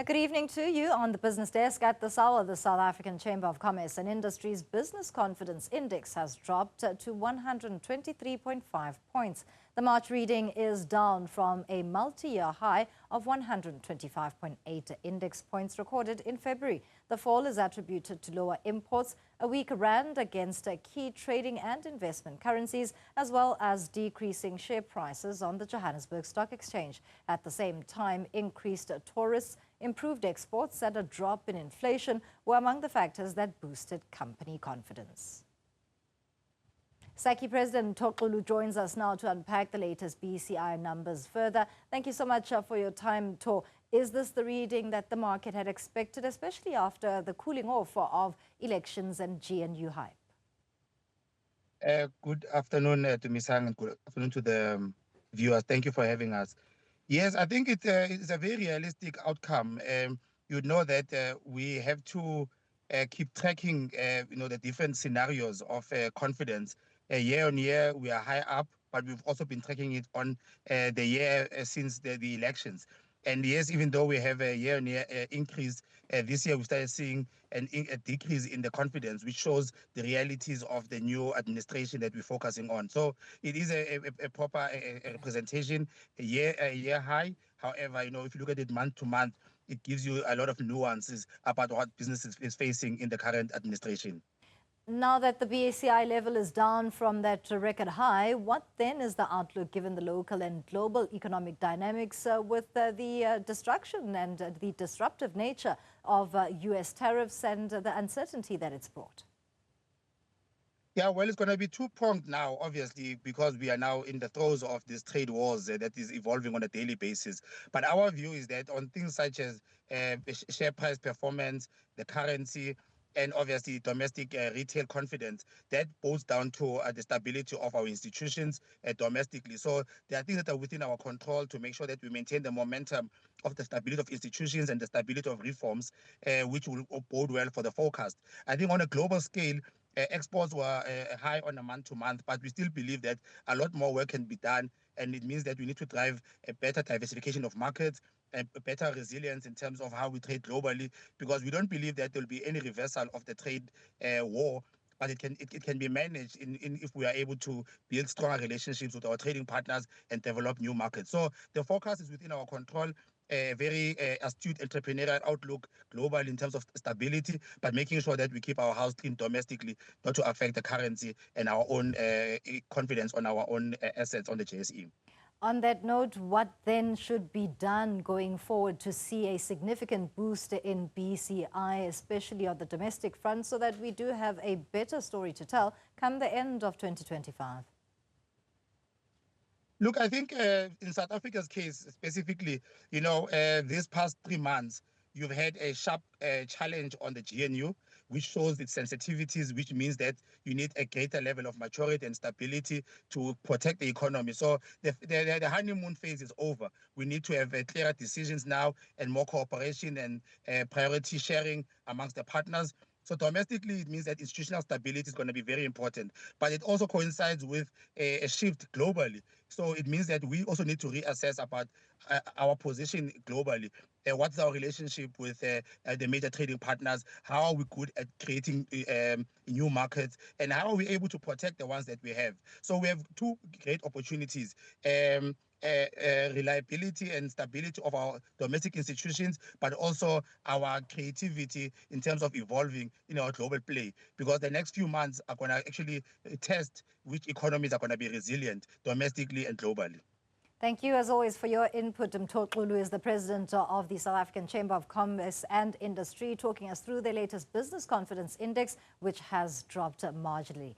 Good evening to you. On the business desk at this hour, the South African Chamber of Commerce and Industry's Business Confidence Index has dropped to 123.5 points. The March reading is down from a multi-year high of 125.8 index points recorded in February. The fall is attributed to lower imports, a weak rand against key trading and investment currencies, as well as decreasing share prices on the Johannesburg Stock Exchange. At the same time, increased tourists, improved exports and a drop in inflation were among the factors that boosted company confidence. SACCI President Mtho Xulu joins us now to unpack the latest BCI numbers further. Thank you so much for your time, Mtho. Is this the reading that the market had expected, especially after the cooling off of elections and GNU hype? Good afternoon to Misang and good afternoon to the viewers. Thank you for having us. Yes, I think it's a very realistic outcome. You know that we have to keep tracking, the different scenarios of confidence. Year on year, we are high up, but we've also been tracking it on the year since the elections. And yes, even though we have a year-on-year increase, this year we started seeing a decrease in the confidence, which shows the realities of the new administration that we're focusing on. So it is a proper representation, a year high. However, if you look at it month to month, it gives you a lot of nuances about what business is facing in the current administration. Now that the BCI level is down from that record high, what then is the outlook given the local and global economic dynamics with the destruction and the disruptive nature of U.S. tariffs and the uncertainty that it's brought? Yeah, well, it's going to be two-pronged now, obviously, because we are now in the throes of this trade wars that is evolving on a daily basis. But our view is that on things such as share price performance, the currency, and obviously domestic retail confidence, that boils down to the stability of our institutions domestically. So there are things that are within our control to make sure that we maintain the momentum of the stability of institutions and the stability of reforms, which will bode well for the forecast. I think on a global scale, exports were high on a month-to-month, but we still believe that a lot more work can be done, and it means that we need to drive a better diversification of markets, and better resilience in terms of how we trade globally, because we don't believe that there will be any reversal of the trade war, but it can be managed if we are able to build stronger relationships with our trading partners and develop new markets. So the forecast is within our control. A very astute entrepreneurial outlook globally in terms of stability, but making sure that we keep our house clean domestically, not to affect the currency and our own confidence on our own assets on the JSE. On that note, what then should be done going forward to see a significant boost in BCI, especially on the domestic front, so that we do have a better story to tell come the end of 2025? Look, I think in South Africa's case specifically, these past 3 months, you've had a sharp challenge on the GNU, which shows its sensitivities, which means that you need a greater level of maturity and stability to protect the economy. So the honeymoon phase is over. We need to have clearer decisions now and more cooperation and priority sharing amongst the partners. So domestically, it means that institutional stability is going to be very important, but it also coincides with a shift globally. So it means that we also need to reassess about our position globally. What's our relationship with the major trading partners? How are we good at creating new markets? And how are we able to protect the ones that we have? So we have two great opportunities. Reliability and stability of our domestic institutions, but also our creativity in terms of evolving in our global play, because the next few months are going to actually test which economies are going to be resilient domestically and globally. Thank you, as always, for your input. Mtho Xulu is the president of the South African Chamber of Commerce and Industry, talking us through the latest business confidence index, which has dropped marginally.